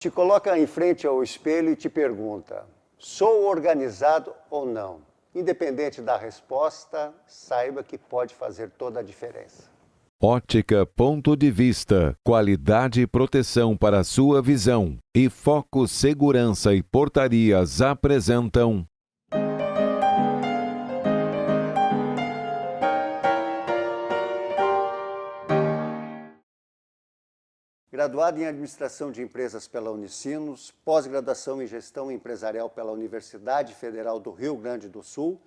Te coloca em frente ao espelho e te pergunta: sou organizado ou não? Independente da resposta, saiba que pode fazer toda a diferença. Ótica Ponto de Vista, qualidade e proteção para sua visão. E Foco Segurança e Portarias apresentam... Graduado em Administração de Empresas pela Unicinos, pós-graduação em Gestão Empresarial pela Universidade Federal do Rio Grande do Sul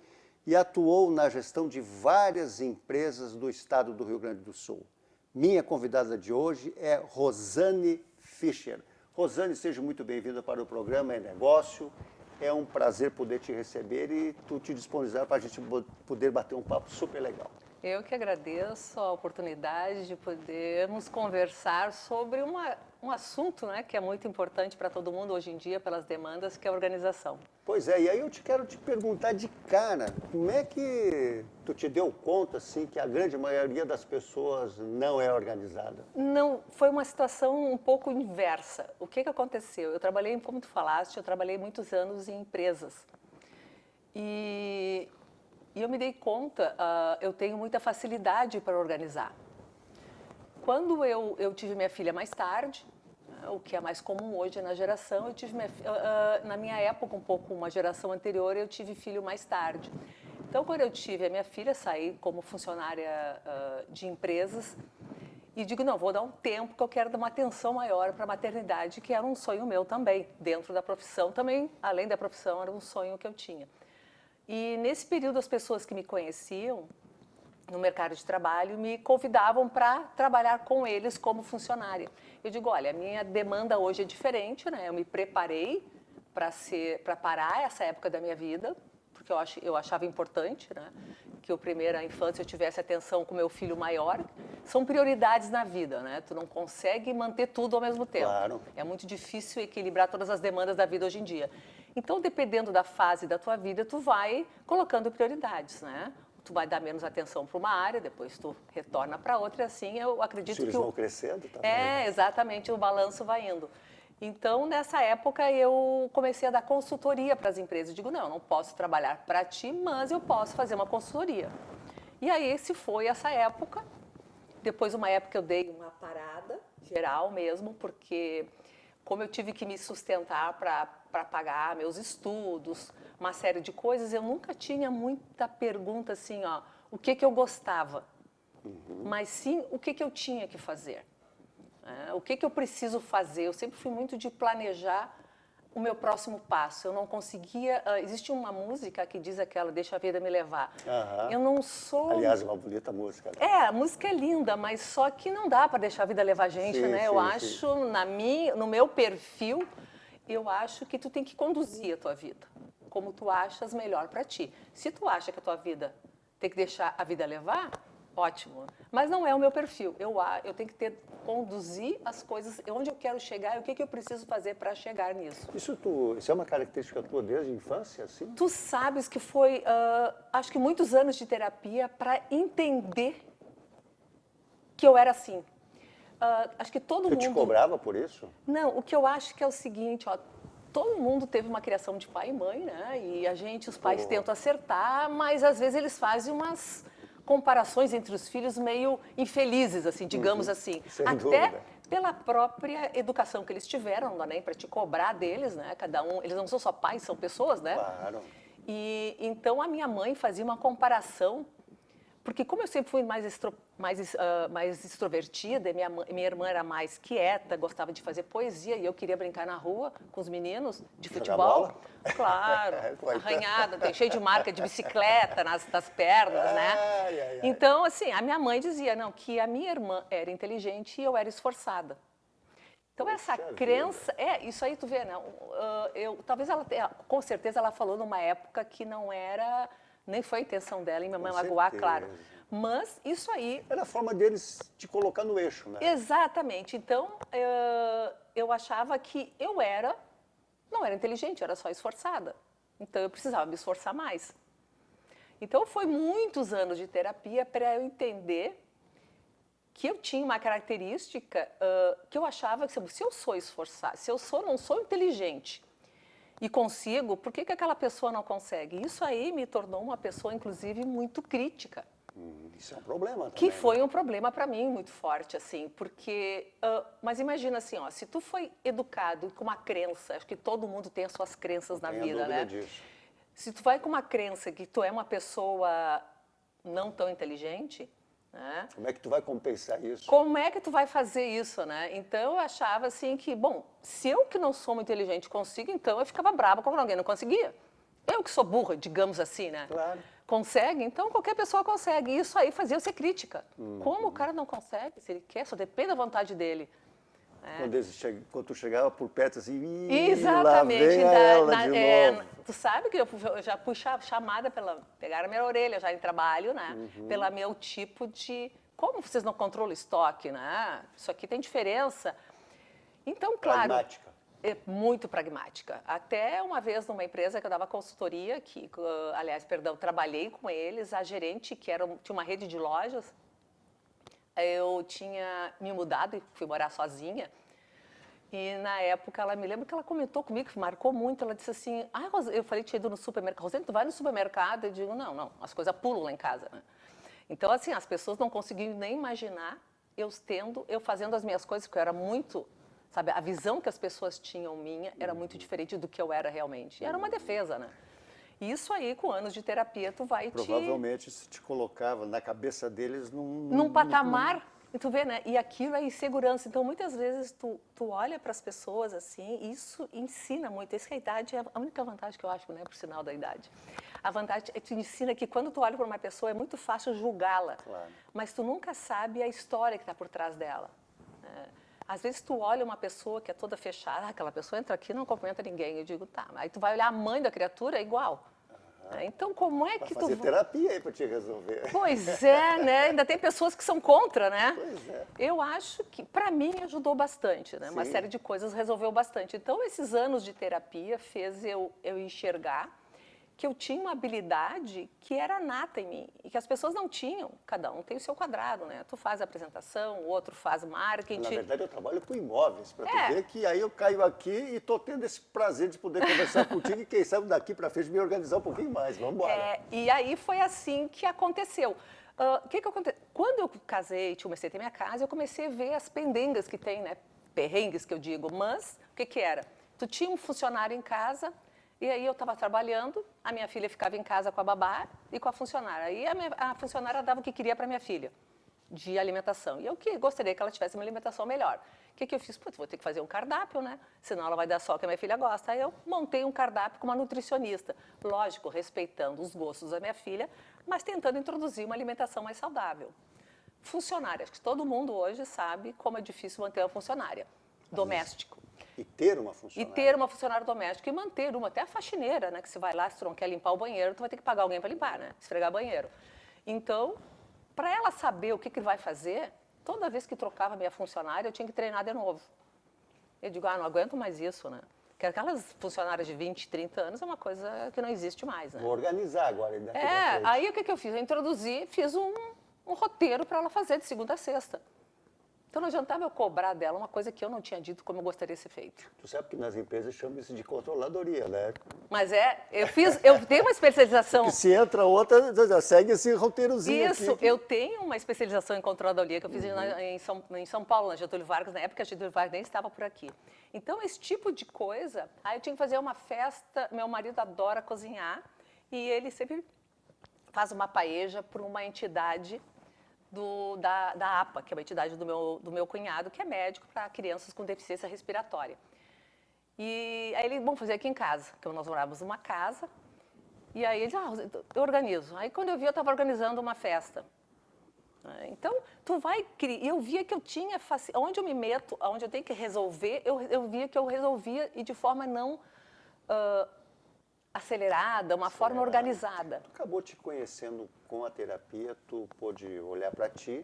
e atuou na gestão de várias empresas do estado do Rio Grande do Sul. Minha convidada de hoje é Rosane Fischer. Rosane, seja muito bem-vinda para o programa É Negócio. É um prazer poder te receber e tu te disponibilizar para a gente poder bater um papo super legal. Eu que agradeço a oportunidade de podermos conversar sobre um assunto, né, que é muito importante para todo mundo hoje em dia, pelas demandas, que é a organização. Pois é, e aí eu quero te perguntar de cara, como é que tu te deu conta, assim, que a grande maioria das pessoas não é organizada? Não, foi uma situação um pouco inversa. O que aconteceu? Eu trabalhei, como tu falaste, eu trabalhei muitos anos em empresas. E eu me dei conta, eu tenho muita facilidade para organizar. Quando eu tive minha filha mais tarde, o que é mais comum hoje na geração, eu tive na minha época, um pouco uma geração anterior, eu tive filho mais tarde. Então, quando eu tive a minha filha, saí como funcionária de empresas e digo, não, vou dar um tempo que eu quero dar uma atenção maior para a maternidade, que era um sonho meu também, dentro da profissão também, além da profissão, era um sonho que eu tinha. E nesse período as pessoas que me conheciam no mercado de trabalho me convidavam para trabalhar com eles como funcionária. Eu digo, olha, a minha demanda hoje é diferente, né? Eu me preparei para parar essa época da minha vida, porque eu achava importante, né? Que eu primeira infância eu tivesse atenção com meu filho maior. São prioridades na vida, né? Tu não consegue manter tudo ao mesmo tempo. Claro. É muito difícil equilibrar todas as demandas da vida hoje em dia. Então, dependendo da fase da tua vida, tu vai colocando prioridades, né? Tu vai dar menos atenção para uma área, depois tu retorna para outra, e assim eu acredito que... Os filhos vão crescendo também. É, exatamente, o balanço vai indo. Então, nessa época, eu comecei a dar consultoria para as empresas. Eu digo, não, eu não posso trabalhar para ti, mas eu posso fazer uma consultoria. E aí, se foi essa época, depois uma época eu dei uma parada geral mesmo, porque como eu tive que me sustentar para pagar meus estudos, uma série de coisas, eu nunca tinha muita pergunta assim, ó, o que eu gostava, mas sim o que eu tinha que fazer, o que eu preciso fazer. Eu sempre fui muito de planejar o meu próximo passo. Eu não conseguia... existe uma música que diz aquela, deixa a vida me levar. Eu não sou... Aliás, uma bonita música. Né? A música é linda, mas só que não dá para deixar a vida levar a gente, sim, né? Sim, eu acho, no meu perfil, eu acho que tu tem que conduzir a tua vida, como tu achas melhor para ti. Se tu acha que a tua vida tem que deixar a vida levar, ótimo. Mas não é o meu perfil. Eu tenho que conduzir as coisas, onde eu quero chegar e o que eu preciso fazer para chegar nisso. Isso é uma característica tua desde a infância, assim? Tu sabes que foi, acho que muitos anos de terapia para entender que eu era assim. Acho que todo mundo... Tu te cobrava por isso? Não, o que eu acho que é o seguinte, ó, todo mundo teve uma criação de pai e mãe, né? E os pais tentam acertar, mas às vezes eles fazem umas comparações entre os filhos meio infelizes, assim, digamos assim. Sem Até dúvida. Pela própria educação que eles tiveram, não dá nem para te cobrar deles, né? Cada um, eles não são só pais, são pessoas, né? Claro. E então a minha mãe fazia uma comparação, porque como eu sempre fui mais extrovertida, e minha irmã era mais quieta, gostava de fazer poesia, e eu queria brincar na rua com os meninos de futebol. Bola? Claro, arranhada, cheio de marca de bicicleta nas pernas, né? Então, assim, a minha mãe dizia, não, que a minha irmã era inteligente e eu era esforçada. Então, essa crença... isso aí tu vê, né? Talvez ela tenha... Com certeza ela falou numa época que não era... Nem foi a intenção dela, em minha mãe magoar, claro. Mas isso aí... Era a forma deles te colocar no eixo, né? Exatamente. Então, eu achava que não era inteligente, eu era só esforçada. Então, eu precisava me esforçar mais. Então, foi muitos anos de terapia para eu entender que eu tinha uma característica que eu achava que se eu sou esforçada, se eu não sou inteligente e consigo, por que aquela pessoa não consegue? Isso aí me tornou uma pessoa, inclusive, muito crítica. Isso é um problema também. Que foi um problema para mim muito forte, assim, porque... mas imagina assim, ó, se tu foi educado com uma crença, acho que todo mundo tem as suas crenças na vida, né? Disso. Se tu vai com uma crença que tu é uma pessoa não tão inteligente, né? Como é que tu vai compensar isso? Como é que tu vai fazer isso, né? Então eu achava assim que, bom, se eu que não sou muito inteligente consigo, então eu ficava brava quando alguém não conseguia. Eu que sou burra, digamos assim, né? Claro. Consegue? Então qualquer pessoa consegue. E isso aí fazia eu ser crítica. Como o cara não consegue? Se ele quer, só depende da vontade dele. Quando tu chegava por perto assim, Exatamente. lá vem ela de novo. Tu sabe que eu já fui chamada pegaram a minha orelha já em trabalho, né? Pelo meu tipo de... Como vocês não controlam o estoque, né? Isso aqui tem diferença. Então, claro... Pragmática. É muito pragmática. Até uma vez numa empresa que eu dava consultoria, trabalhei com eles, a gerente, que tinha uma rede de lojas, eu tinha me mudado e fui morar sozinha. E na época, ela me lembra que ela comentou comigo, que marcou muito, ela disse assim, eu falei, tinha ido no supermercado, Rosane, tu vai no supermercado? Eu digo, não, as coisas pulam lá em casa, né? Então, assim, as pessoas não conseguiam nem imaginar eu fazendo as minhas coisas, porque eu era muito... Sabe, a visão que as pessoas tinham minha era muito diferente do que eu era realmente. Era uma defesa, né? E isso aí, com anos de terapia, tu vai Provavelmente isso te colocava na cabeça deles num patamar, e tu vê, né? E aquilo é insegurança. Então, muitas vezes, tu olha para as pessoas assim, e isso ensina muito. Isso que a idade é a única vantagem que eu acho, né? Por sinal da idade. A vantagem é que te ensina que quando tu olha para uma pessoa, é muito fácil julgá-la. Claro. Mas tu nunca sabe a história que está por trás dela. Às vezes tu olha uma pessoa que é toda fechada, aquela pessoa entra aqui e não cumprimenta ninguém. Eu digo, tá, aí tu vai olhar a mãe da criatura, é igual. Então, como é que tu... fazer terapia aí para te resolver. Pois é, né? Ainda tem pessoas que são contra, né? Pois é. Eu acho que, para mim, ajudou bastante, né? Uma série de coisas resolveu bastante. Então, esses anos de terapia fez eu enxergar que eu tinha uma habilidade que era nata em mim e que as pessoas não tinham. Cada um tem o seu quadrado, né? Tu faz a apresentação, o outro faz marketing. Na verdade, eu trabalho com imóveis, para tu ver que aí eu caio aqui e estou tendo esse prazer de poder conversar contigo e quem sabe daqui para frente me organizar um pouquinho mais. Vamos embora. E aí foi assim que aconteceu. Que aconteceu? Quando eu casei, comecei a ter minha casa, eu comecei a ver as pendengas que tem, né? Perrengues que eu digo. Mas, o que era? Tu tinha um funcionário em casa... E aí eu estava trabalhando, a minha filha ficava em casa com a babá e com a funcionária. Aí a funcionária dava o que queria para minha filha, de alimentação. E eu gostaria que ela tivesse uma alimentação melhor. O que eu fiz? Putz, vou ter que fazer um cardápio, né? Senão ela vai dar só o que a minha filha gosta. Aí eu montei um cardápio com uma nutricionista. Lógico, respeitando os gostos da minha filha, mas tentando introduzir uma alimentação mais saudável. Funcionária. Acho que todo mundo hoje sabe como é difícil manter uma funcionária. Doméstico. E ter uma funcionária. E ter uma funcionária doméstica e manter uma, até a faxineira, né? Que você vai lá, se tu não quer limpar o banheiro, tu vai ter que pagar alguém para limpar, né? Esfregar banheiro. Então, para ela saber o que vai fazer, toda vez que trocava minha funcionária, eu tinha que treinar de novo. Eu digo, não aguento mais isso, né? Porque aquelas funcionárias de 20, 30 anos é uma coisa que não existe mais, né? Vou organizar agora. Aí o que eu fiz? Eu introduzi, fiz um roteiro para ela fazer de segunda a sexta. Então não adiantava eu cobrar dela uma coisa que eu não tinha dito como eu gostaria de ser feito. Tu sabe que nas empresas chamam isso de controladoria, né? Mas eu tenho uma especialização... Porque se entra outra, já segue esse roteirozinho Isso, aqui. eu tenho uma especialização em controladoria que eu fiz em São Paulo, na Getúlio Vargas, na época a Getúlio Vargas nem estava por aqui. Então esse tipo de coisa, aí eu tinha que fazer uma festa, meu marido adora cozinhar e ele sempre faz uma paeja para uma entidade da APA, que é uma entidade do meu cunhado, que é médico para crianças com deficiência respiratória. E aí ele, vamos fazer aqui em casa, porque nós morávamos numa casa, e aí ele disse, eu organizo. Aí quando eu vi, eu estava organizando uma festa. Então, tu vai criar, eu via que eu tinha, onde eu me meto, onde eu tenho que resolver, eu via que eu resolvia e de forma não acelerada, uma forma organizada. Tu acabou te conhecendo com a terapia, tu pôde olhar para ti.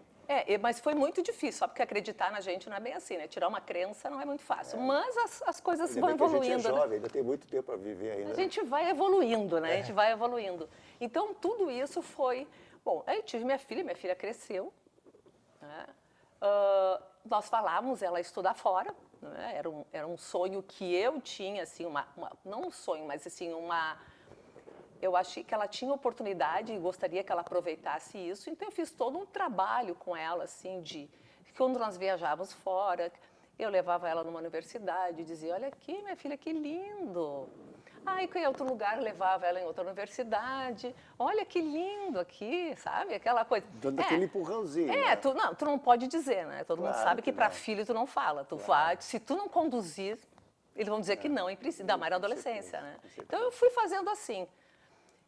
Mas foi muito difícil, só porque acreditar na gente não é bem assim, né? Tirar uma crença não é muito fácil, mas as coisas vão evoluindo. A gente é jovem, ainda tem muito tempo para viver ainda. A gente vai evoluindo, né? A gente vai evoluindo. Então, tudo isso foi... Bom, aí eu tive minha filha cresceu, né? nós falávamos ela estudar fora, né? Era um sonho que eu tinha, assim, não um sonho, mas assim, eu achei que ela tinha oportunidade e gostaria que ela aproveitasse isso, então eu fiz todo um trabalho com ela, assim, de quando nós viajávamos fora, eu levava ela numa universidade e dizia, olha aqui, minha filha, que lindo. Aí, em outro lugar, levava ela em outra universidade. Olha que lindo aqui, sabe? Aquela coisa. Dando aquele empurrãozinho. Né? Tu não pode dizer, né? Todo mundo sabe que para não. filho tu não fala. Tu vai, se tu não conduzir, eles vão dizer que não, em princípio, ainda mais na adolescência, né? Então, eu fui fazendo assim.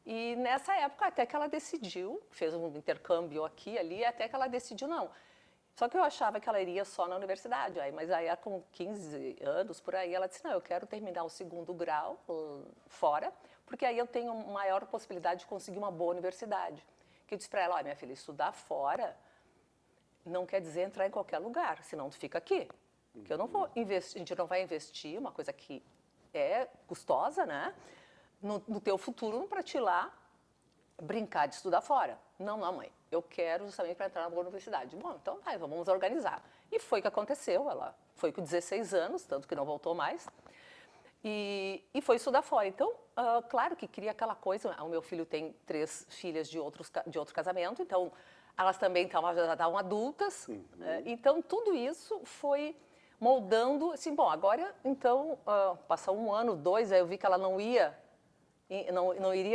E nessa época, até que ela decidiu, fez um intercâmbio aqui, ali, até que ela decidiu, não. Só que eu achava que ela iria só na universidade, mas aí com 15 anos, por aí, ela disse, não, eu quero terminar o 2º grau fora, porque aí eu tenho maior possibilidade de conseguir uma boa universidade. Que eu disse para ela, olha, minha filha, estudar fora não quer dizer entrar em qualquer lugar, senão tu fica aqui. Porque eu não vou investir, a gente não vai investir uma coisa que é custosa, né? No teu futuro para te ir lá brincar de estudar fora. Não, mãe, eu quero justamente para entrar na boa universidade. Bom, então vai, vamos organizar. E foi o que aconteceu, ela foi com 16 anos, tanto que não voltou mais, e foi estudar fora. Então, claro que queria aquela coisa, o meu filho tem 3 filhas de outro casamento, então elas também já estavam adultas, então tudo isso foi moldando, assim, bom, agora, então, passou 1 ano, 2, aí eu vi que ela não iria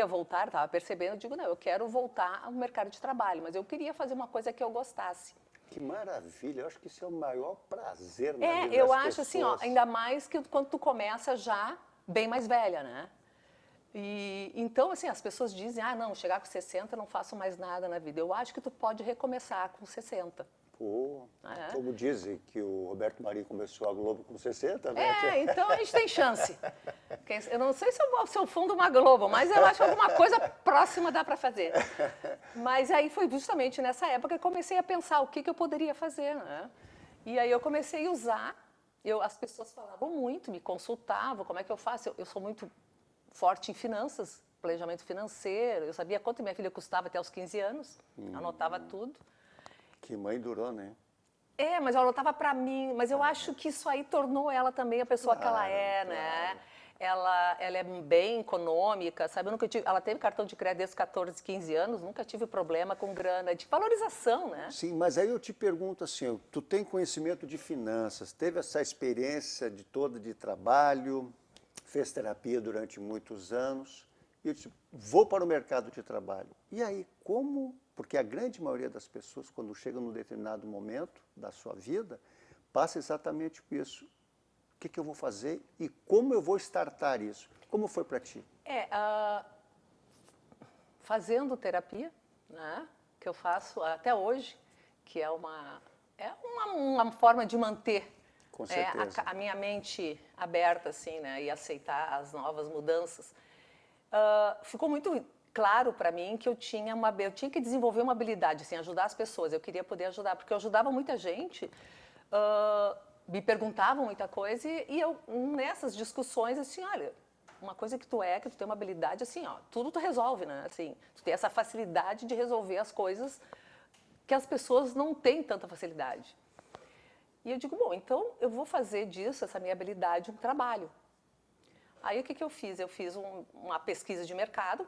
voltar, estava percebendo, eu digo, não, eu quero voltar ao mercado de trabalho, mas eu queria fazer uma coisa que eu gostasse. Que maravilha, eu acho que isso é o maior prazer na vida das eu acho pessoas. assim, ainda mais que quando tu começa já bem mais velha, né? E então, assim, as pessoas dizem, não, chegar com 60 não faço mais nada na vida. Eu acho que tu pode recomeçar com 60. Pô, como dizem que o Roberto Marinho começou a Globo com 60, né? Então a gente tem chance. Eu não sei se eu fundo uma Globo, mas eu acho que alguma coisa próxima dá para fazer. Mas aí foi justamente nessa época que eu comecei a pensar o que eu poderia fazer, né? E aí eu comecei a usar, as pessoas falavam muito, me consultavam, como é que eu faço? Eu sou muito forte em finanças, planejamento financeiro, eu sabia quanto minha filha custava até os 15 anos, anotava tudo. Que mãe durou, né? Mas ela anotava para mim, mas eu acho que isso aí tornou ela também a pessoa que ela é, né? Ela é bem econômica, sabe? Ela teve cartão de crédito desde os 14, 15 anos, nunca tive problema com grana, de valorização, né? Sim, mas aí eu te pergunto assim, tu tem conhecimento de finanças, teve essa experiência toda de trabalho, fez terapia durante muitos anos, e eu disse, vou para o mercado de trabalho. E aí, como... Porque a grande maioria das pessoas, quando chega num determinado momento da sua vida, passa exatamente por isso. O que eu vou fazer e como eu vou startar isso? Como foi para ti? Fazendo terapia, né, que eu faço até hoje, que é uma forma de manter a minha mente aberta, assim, né, e aceitar as novas mudanças. Ficou muito claro para mim que eu tinha que desenvolver uma habilidade, assim, ajudar as pessoas. Eu queria poder ajudar, porque eu ajudava muita gente, me perguntavam muita coisa e eu, nessas discussões, assim, olha, uma coisa que tu tem uma habilidade, assim, tudo tu resolve, né? Assim, tu tem essa facilidade de resolver as coisas que as pessoas não têm tanta facilidade. E eu digo, bom, então eu vou fazer disso, essa minha habilidade, um trabalho. Aí o que eu fiz? Eu fiz uma pesquisa de mercado,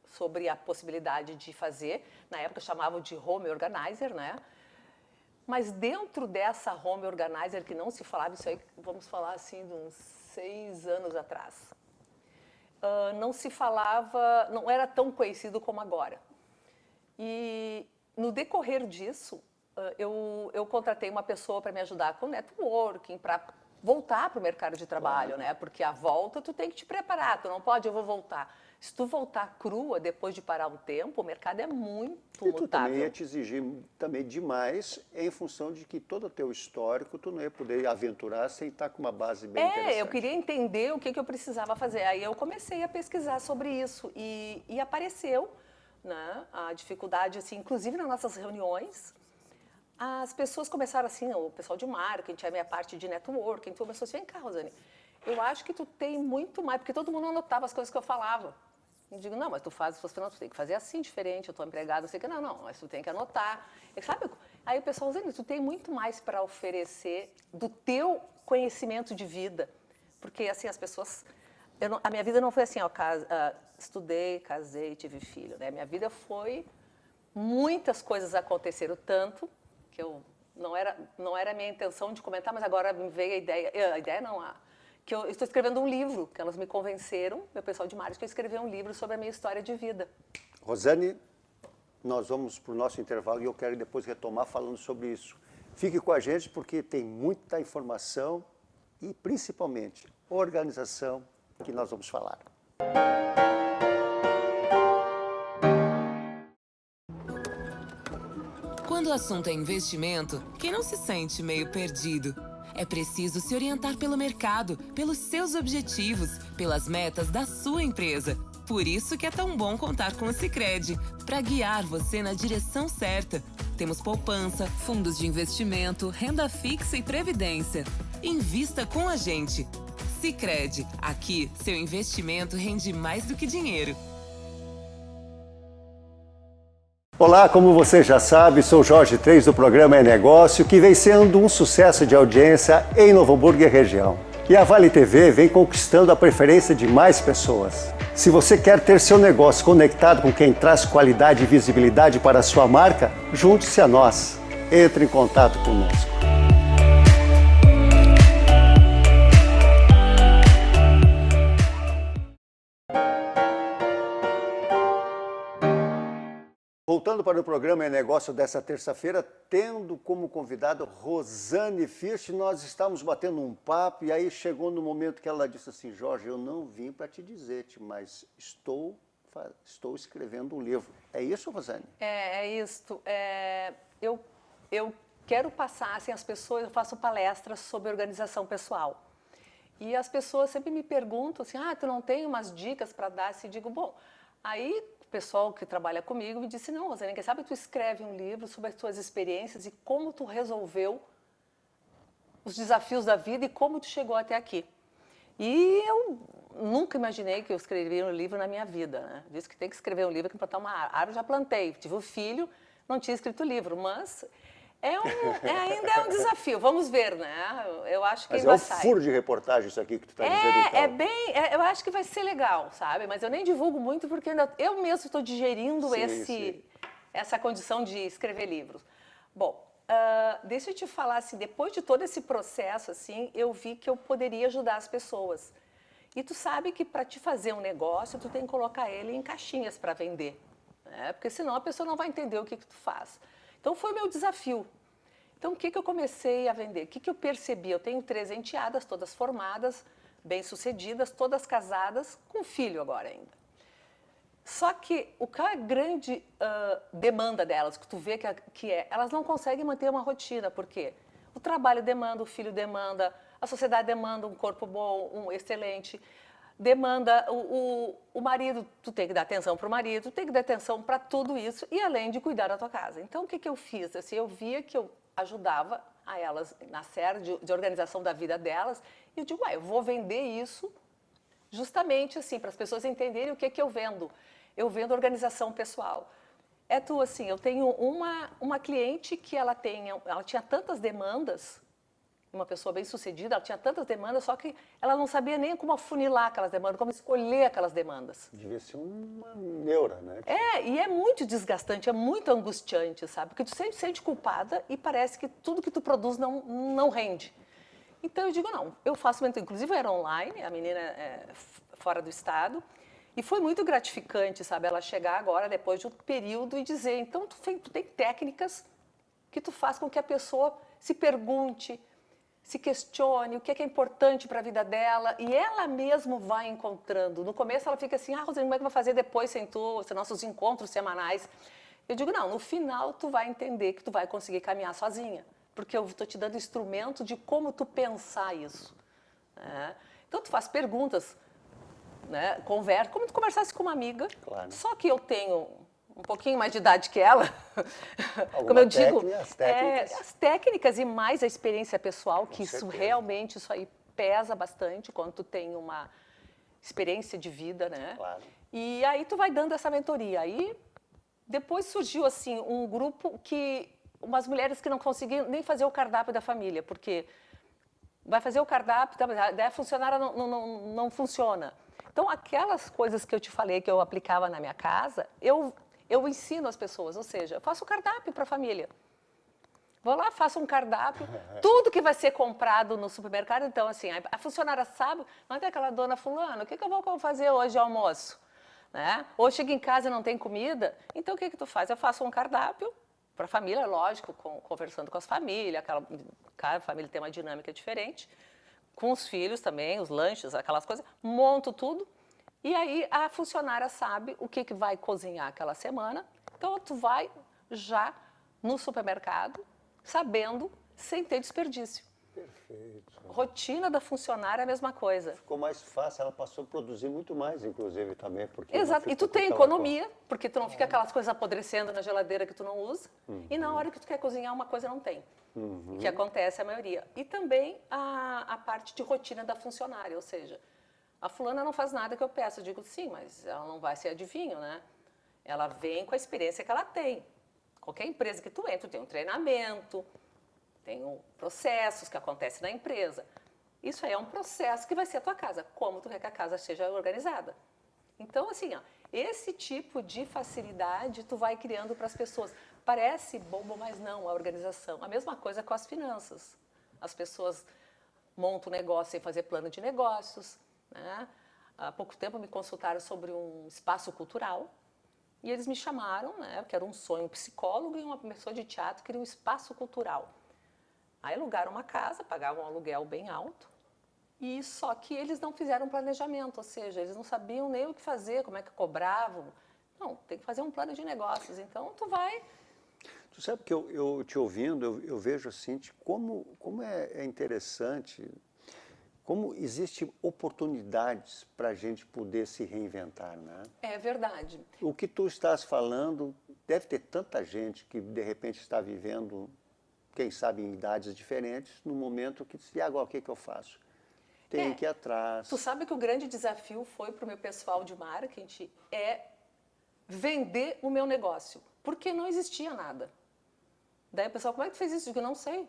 sobre a possibilidade de fazer, na época chamavam de home organizer, né? Mas dentro dessa home organizer que não se falava, isso aí vamos falar assim de uns 6 anos atrás, não se falava, não era tão conhecido como agora. E no decorrer disso, eu contratei uma pessoa para me ajudar com networking, para voltar para o mercado de trabalho, né? Porque a volta tu tem que te preparar, tu não pode, eu vou voltar. Se tu voltar crua depois de parar um tempo, o mercado é muito mutável. E tu também ia te exigir também demais em função de que todo o teu histórico tu não ia poder aventurar sem estar com uma base bem interessante. Eu queria entender o que eu precisava fazer. Aí eu comecei a pesquisar sobre isso e apareceu, né, a dificuldade, assim, inclusive nas nossas reuniões, as pessoas começaram assim, o pessoal de marketing, a minha parte de networking, então começou assim, vem cá, Rosane, eu acho que tu tem muito mais, porque todo mundo anotava as coisas que eu falava. Eu digo, não, mas tu tem que fazer assim, diferente, eu estou empregada, não sei o que, não, mas tu tem que anotar. E, sabe, Aí o pessoal dizendo, tu tem muito mais para oferecer do teu conhecimento de vida. Porque, assim, as pessoas... a minha vida não foi assim, ó, estudei, casei, tive filho, né? Minha vida foi... Muitas coisas aconteceram tanto que não era a minha intenção de comentar, mas agora me veio a ideia não, que eu estou escrevendo um livro, que elas me convenceram, meu pessoal de marketing, que eu escrevi um livro sobre a minha história de vida. Rosane, nós vamos para o nosso intervalo e eu quero depois retomar falando sobre isso. Fique com a gente porque tem muita informação e, principalmente, organização que nós vamos falar. Quando o assunto é investimento, quem não se sente meio perdido? É preciso se orientar pelo mercado, pelos seus objetivos, pelas metas da sua empresa. Por isso que é tão bom contar com o Sicredi, para guiar você na direção certa. Temos poupança, fundos de investimento, renda fixa e previdência. Invista com a gente. Sicredi, aqui seu investimento rende mais do que dinheiro. Olá, como você já sabe, sou Jorge Três do programa É Negócio, que vem sendo um sucesso de audiência em Novo Hamburgo e região. E a Vale TV vem conquistando a preferência de mais pessoas. Se você quer ter seu negócio conectado com quem traz qualidade e visibilidade para a sua marca, junte-se a nós. Entre em contato conosco. Voltando para o programa É Negócio dessa terça-feira, tendo como convidado Rosane First, nós estávamos batendo um papo e aí chegou no momento que ela disse assim, Jorge, eu não vim para te dizer, mas estou escrevendo um livro. É isso, Rosane? É isso. Eu quero passar, assim, as pessoas, eu faço palestras sobre organização pessoal. E as pessoas sempre me perguntam assim, tu não tem umas dicas para dar? E digo, bom, aí... O pessoal que trabalha comigo me disse, não, Rosane, quem sabe tu escreve um livro sobre as tuas experiências e como tu resolveu os desafios da vida e como tu chegou até aqui. E eu nunca imaginei que eu escreveria um livro na minha vida, né? Disse que tem que escrever um livro, que plantar uma árvore, já plantei. Tive um filho, não tinha escrito livro, mas ainda é um desafio. Vamos ver, né? Eu acho que vai sair. Mas é um furo de reportagem isso aqui que tu está dizendo, então. Eu acho que vai ser legal, sabe? Mas eu nem divulgo muito porque eu mesmo estou digerindo essa condição de escrever livros. Bom, deixa eu te falar, assim, depois de todo esse processo, assim, eu vi que eu poderia ajudar as pessoas. E tu sabe que para te fazer um negócio, tu tem que colocar ele em caixinhas para vender, né? Porque senão a pessoa não vai entender o que tu faz. Então, foi o meu desafio. Então, o que eu comecei a vender? O que eu percebi? Eu tenho 3 enteadas, todas formadas, bem-sucedidas, todas casadas, com filho agora ainda. Só que qual é a grande demanda delas, que tu vê elas não conseguem manter uma rotina, porque o trabalho demanda, o filho demanda, a sociedade demanda um corpo bom, um excelente, demanda o marido, tu tem que dar atenção para o marido, tu tem que dar atenção para tudo isso e além de cuidar da tua casa. Então, o que eu fiz? Assim, eu via que eu ajudava a elas na série de organização da vida delas e eu digo, eu vou vender isso justamente assim, para as pessoas entenderem o que eu vendo. Eu vendo organização pessoal. Assim, eu tenho uma cliente que ela tinha tantas demandas, uma pessoa bem-sucedida, ela tinha tantas demandas, só que ela não sabia nem como afunilar aquelas demandas, como escolher aquelas demandas. Devia ser uma neura, né? E é muito desgastante, é muito angustiante, sabe? Porque tu sempre se sente culpada e parece que tudo que tu produz não rende. Então eu digo, não, eu faço, inclusive era online, a menina é fora do estado, e foi muito gratificante, sabe? Ela chegar agora, depois de um período, e dizer, então tu tem técnicas que tu faz com que a pessoa se pergunte, se questione o que é importante para a vida dela e ela mesma vai encontrando. No começo ela fica assim, Rosane, como é que vai fazer depois sem nossos encontros semanais? Eu digo, não, no final tu vai entender que tu vai conseguir caminhar sozinha, porque eu estou te dando instrumento de como tu pensar isso. Né? Então tu faz perguntas, né? Conversa, como tu conversasse com uma amiga, claro. Só que eu tenho um pouquinho mais de idade que ela, como eu digo, as técnicas e mais a experiência pessoal, que isso realmente, isso aí pesa bastante quando tu tem uma experiência de vida, né? Claro. E aí tu vai dando essa mentoria. Aí depois surgiu assim um grupo que umas mulheres que não conseguiam nem fazer o cardápio da família, porque vai fazer o cardápio, a ideia funcionária não funciona. Então, aquelas coisas que eu te falei que eu aplicava na minha casa, eu ensino as pessoas, ou seja, eu faço o cardápio para a família. Vou lá, faço um cardápio, tudo que vai ser comprado no supermercado. Então, assim, a funcionária sabe, não tem aquela dona fulana, o que eu vou fazer hoje de almoço? Né? Ou chega em casa e não tem comida, então o que tu faz? Eu faço um cardápio para a família, lógico, conversando com as famílias, cada família tem uma dinâmica diferente, com os filhos também, os lanches, aquelas coisas, monto tudo, e aí a funcionária sabe o que vai cozinhar aquela semana, então tu vai já no supermercado, sabendo, sem ter desperdício. Perfeito. Rotina da funcionária é a mesma coisa. Ficou mais fácil, ela passou a produzir muito mais, inclusive, também. Porque Exato, e tu tem economia, porque tu não fica aquelas coisas apodrecendo na geladeira que tu não usa, e na hora que tu quer cozinhar uma coisa não tem, que acontece a maioria. E também a parte de rotina da funcionária, ou seja, a fulana não faz nada que eu peço, eu digo sim, mas ela não vai ser adivinho, né? Ela vem com a experiência que ela tem. Qualquer empresa que tu entra, tem um treinamento, tem processos que acontecem na empresa. Isso aí é um processo que vai ser a tua casa, como tu quer que a casa seja organizada. Então, assim, ó, esse tipo de facilidade tu vai criando para as pessoas. Parece bobo, mas não, a organização. A mesma coisa com as finanças. As pessoas montam um negócio sem fazer plano de negócios, né? Há pouco tempo me consultaram sobre um espaço cultural, e eles me chamaram, né, que era um sonho, um psicólogo e uma pessoa de teatro queria um espaço cultural. Aí alugaram uma casa, pagavam um aluguel bem alto, e só que eles não fizeram planejamento, ou seja, eles não sabiam nem o que fazer, como é que cobravam. Não, tem que fazer um plano de negócios, então tu vai... Tu sabe que eu te ouvindo, eu vejo assim, como é interessante, como existem oportunidades para a gente poder se reinventar, né? É verdade. O que tu estás falando, deve ter tanta gente que de repente está vivendo, quem sabe em idades diferentes, no momento que diz, e agora o que eu faço? Tem que ir atrás. Tu sabe que o grande desafio foi para o meu pessoal de marketing vender o meu negócio, porque não existia nada. Daí o pessoal, como é que tu fez isso? Eu digo, não sei.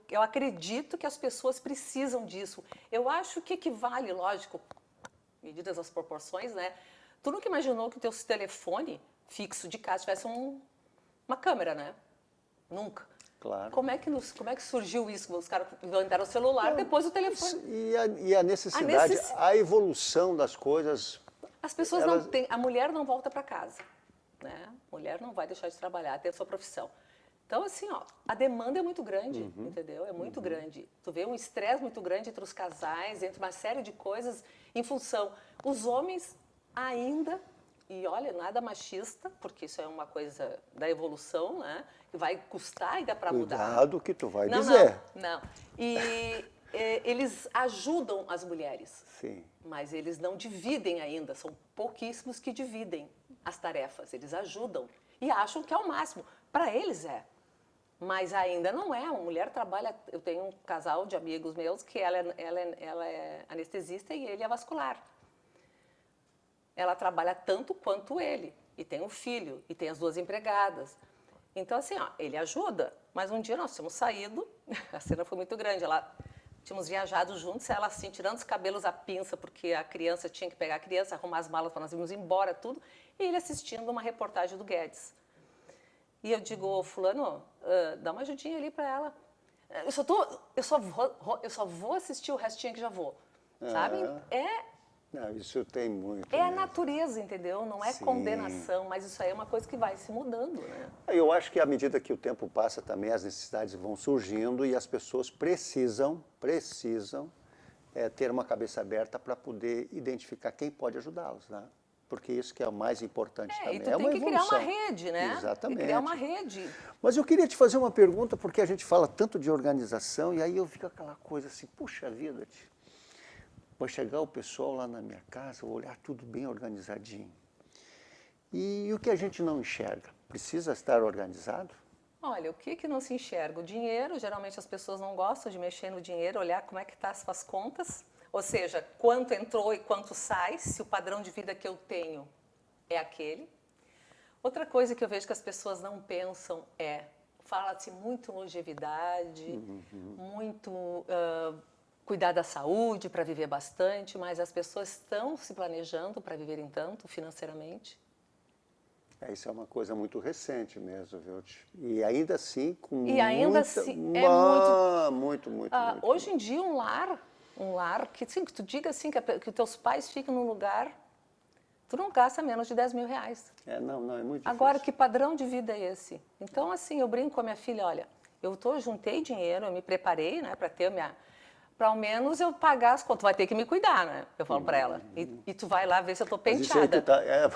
Eu acredito que as pessoas precisam disso. Eu acho que equivale, lógico, medidas as proporções, né? Tu nunca imaginou que o teu telefone fixo de casa tivesse uma câmera, né? Nunca. Claro. Como é que surgiu isso? Os caras inventaram o celular, depois o telefone. E a necessidade, a evolução das coisas... As pessoas não têm... A mulher não volta para casa, né? A mulher não vai deixar de trabalhar, ter a sua profissão. Então, assim, ó, a demanda é muito grande, entendeu? É muito grande. Tu vê um estresse muito grande entre os casais, entre uma série de coisas em função. Os homens ainda, e olha, nada machista, porque isso é uma coisa da evolução, né? Que vai custar ainda para mudar. Cuidado que tu vai dizer. Não. E eles ajudam as mulheres. Sim. Mas eles não dividem ainda, são pouquíssimos que dividem as tarefas. Eles ajudam e acham que é o máximo. Para eles é. Mas ainda não é. Uma mulher trabalha... Eu tenho um casal de amigos meus que ela é anestesista e ele é vascular. Ela trabalha tanto quanto ele. E tem um filho, e tem as 2 empregadas. Então, assim, ó, ele ajuda. Mas um dia nós tínhamos saído, a cena foi muito grande, tínhamos viajado juntos, ela assim, tirando os cabelos à pinça, porque a criança tinha que pegar a criança, arrumar as malas para nós irmos embora, tudo, e ele assistindo uma reportagem do Guedes. E eu digo, fulano, dá uma ajudinha ali para ela. Eu só vou assistir o restinho que já vou. Sabe? Não, isso tem muito. É a natureza, entendeu? Não é condenação, mas isso aí é uma coisa que vai se mudando, né? Eu acho que à medida que o tempo passa também, as necessidades vão surgindo e as pessoas precisam ter uma cabeça aberta para poder identificar quem pode ajudá-los, né? Porque isso que é o mais importante também. E tu tem que criar uma rede, né? Exatamente. Tem que criar uma rede. Mas eu queria te fazer uma pergunta, porque a gente fala tanto de organização, e aí eu fico aquela coisa assim, puxa vida, vai chegar o pessoal lá na minha casa, vou olhar tudo bem organizadinho. E o que a gente não enxerga? Precisa estar organizado? Olha, o que não se enxerga? O dinheiro, geralmente as pessoas não gostam de mexer no dinheiro, olhar como é que estão as suas contas. Ou seja, quanto entrou e quanto sai, se o padrão de vida que eu tenho é aquele. Outra coisa que eu vejo que as pessoas não pensam fala-se muito longevidade, muito cuidar da saúde para viver bastante, mas as pessoas estão se planejando para viverem tanto financeiramente? Isso é uma coisa muito recente mesmo, viu? E ainda assim, com muito. Hoje em dia, um lar que tu diga assim, que teus pais fiquem num lugar, tu não gasta menos de 10 mil reais. Não, é muito difícil. Agora, que padrão de vida é esse? Então, assim, eu brinco com a minha filha, olha, juntei dinheiro, eu me preparei, né, para ao menos eu pagar as contas. Tu vai ter que me cuidar, né? Eu falo para ela. E tu vai lá ver se eu tô penteada.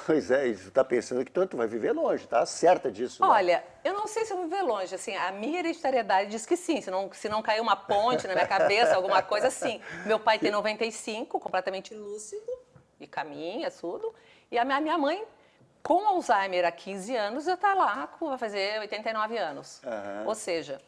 Pois é, tu tá pensando que tu vai viver longe, tá certa disso. Olha, eu não sei se eu vou viver longe, assim, a minha hereditariedade diz que sim, se não cair uma ponte na minha cabeça, alguma coisa assim. Meu pai tem 95, completamente lúcido, e caminha, tudo. E a minha mãe, com Alzheimer há 15 anos, já tá lá, vai fazer 89 anos. Ou seja,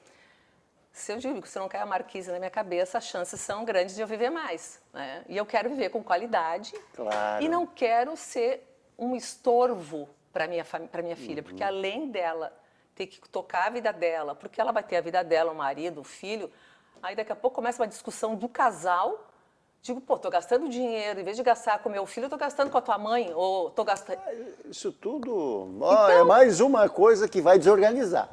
se eu digo que se não cai a marquise na minha cabeça, as chances são grandes de eu viver mais, né? E eu quero viver com qualidade. Claro. E não quero ser um estorvo para minha filha, porque além dela ter que tocar a vida dela, porque ela vai ter a vida dela, o marido, o filho, aí daqui a pouco começa uma discussão do casal. Digo, tô gastando dinheiro, em vez de gastar com meu filho, eu tô gastando com a tua mãe, ou tô gastando... Isso tudo é mais uma coisa que vai desorganizar.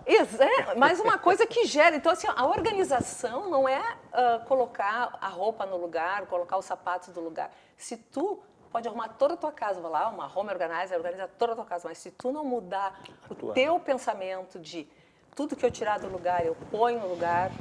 Mais uma coisa que gera. Então, assim, a organização não é colocar a roupa no lugar, colocar os sapatos no lugar. Se tu pode arrumar toda a tua casa, vai lá, uma home organizer, organiza toda a tua casa, mas se tu não mudar o teu pensamento de tudo que eu tirar do lugar, eu ponho no lugar...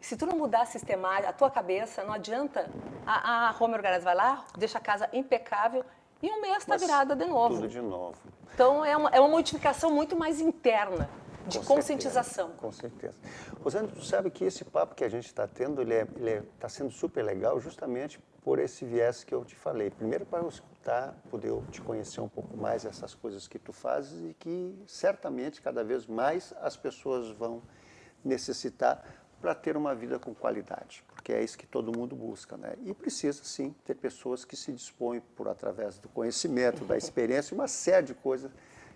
Se tu não mudar a sistemática, a tua cabeça, não adianta. A home organizer vai lá, deixa a casa impecável e um mês está virada de novo. Tudo de novo. Então, é uma modificação muito mais interna, de conscientização. Com certeza. Rosane, tu sabe que esse papo que a gente está tendo, ele está sendo super legal justamente por esse viés que eu te falei. Primeiro, para eu escutar, poder te conhecer um pouco mais, essas coisas que tu fazes e que certamente cada vez mais as pessoas vão necessitar para ter uma vida com qualidade, porque é isso que todo mundo busca, né? E precisa, sim, ter pessoas que se dispõem, através do conhecimento, da experiência, uma série de coisas,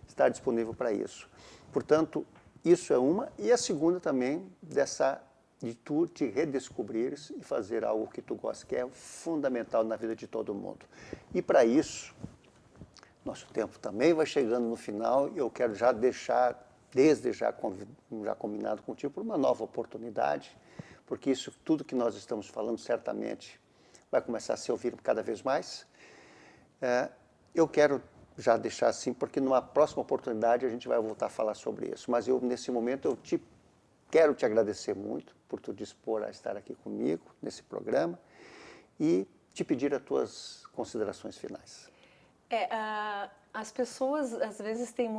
estar disponível para isso. Portanto, isso é uma, e a segunda também, de tu te redescobrires e fazer algo que tu gosta, que é fundamental na vida de todo mundo. E para isso, nosso tempo também vai chegando no final, e eu quero já deixar desde já combinado contigo por uma nova oportunidade, porque isso tudo que nós estamos falando certamente vai começar a ser ouvido cada vez mais. Eu quero já deixar assim, porque numa próxima oportunidade a gente vai voltar a falar sobre isso, mas nesse momento eu quero te agradecer muito por tu dispor a estar aqui comigo nesse programa e te pedir as tuas considerações finais. As pessoas, às vezes, têm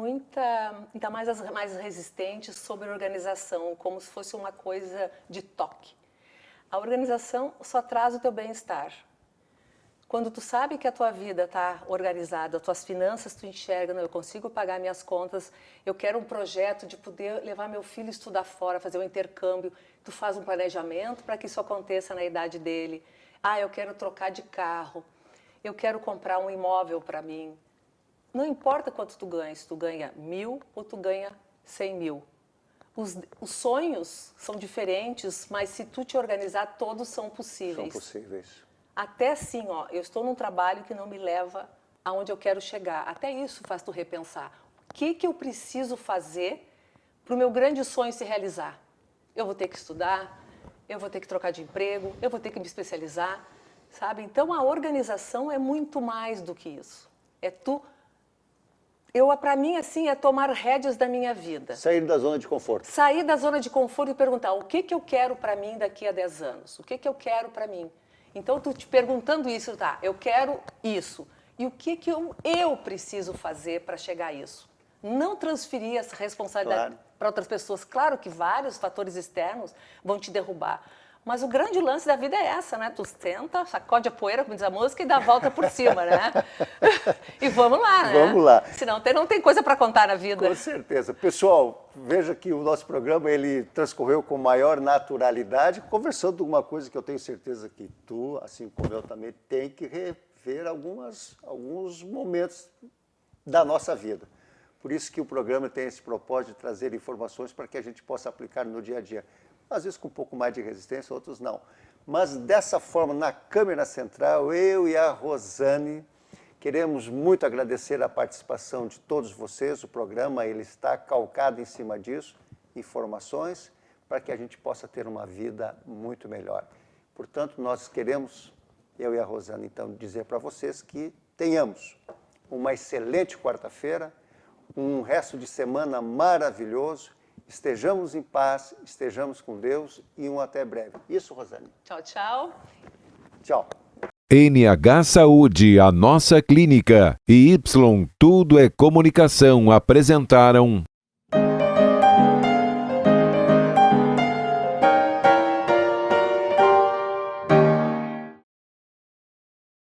ainda mais as mais resistentes, sobre organização, como se fosse uma coisa de toque. A organização só traz o teu bem-estar. Quando tu sabe que a tua vida está organizada, as tuas finanças tu enxerga, não, eu consigo pagar minhas contas, eu quero um projeto de poder levar meu filho estudar fora, fazer um intercâmbio, tu faz um planejamento para que isso aconteça na idade dele. Eu quero trocar de carro, eu quero comprar um imóvel para mim. Não importa quanto tu ganha, se tu ganha 1.000 ou tu ganha 100 mil. Os sonhos são diferentes, mas se tu te organizar, todos são possíveis. São possíveis. Até assim, eu estou num trabalho que não me leva aonde eu quero chegar. Até isso faz tu repensar. O que eu preciso fazer para o meu grande sonho se realizar? Eu vou ter que estudar, eu vou ter que trocar de emprego, eu vou ter que me especializar, sabe? Então, a organização é muito mais do que isso. Para mim, assim, é tomar rédeas da minha vida. Sair da zona de conforto. Sair da zona de conforto e perguntar o que eu quero para mim daqui a 10 anos? O que eu quero para mim? Então, tu te perguntando isso, eu quero isso. E o que eu preciso fazer para chegar a isso? Não transferir essa responsabilidade para outras pessoas. Claro que vários fatores externos vão te derrubar. Mas o grande lance da vida é essa, né? Tu senta, sacode a poeira, como diz a música, e dá a volta por cima, né? E vamos lá, né? Vamos lá. Senão não tem coisa para contar na vida. Com certeza. Pessoal, veja que o nosso programa ele transcorreu com maior naturalidade, conversando de uma coisa que eu tenho certeza que tu, assim como eu também, tem que rever alguns momentos da nossa vida. Por isso que o programa tem esse propósito de trazer informações para que a gente possa aplicar no dia a dia. Às vezes com um pouco mais de resistência, outros não. Mas dessa forma, na câmera central, eu e a Rosane queremos muito agradecer a participação de todos vocês. O programa ele está calcado em cima disso, informações, para que a gente possa ter uma vida muito melhor. Portanto, nós queremos, eu e a Rosane, então, dizer para vocês que tenhamos uma excelente quarta-feira, um resto de semana maravilhoso, estejamos em paz, estejamos com Deus e um até breve. Isso, Rosane. Tchau, tchau. Tchau. NH Saúde, a nossa clínica, e Y Tudo é Comunicação apresentaram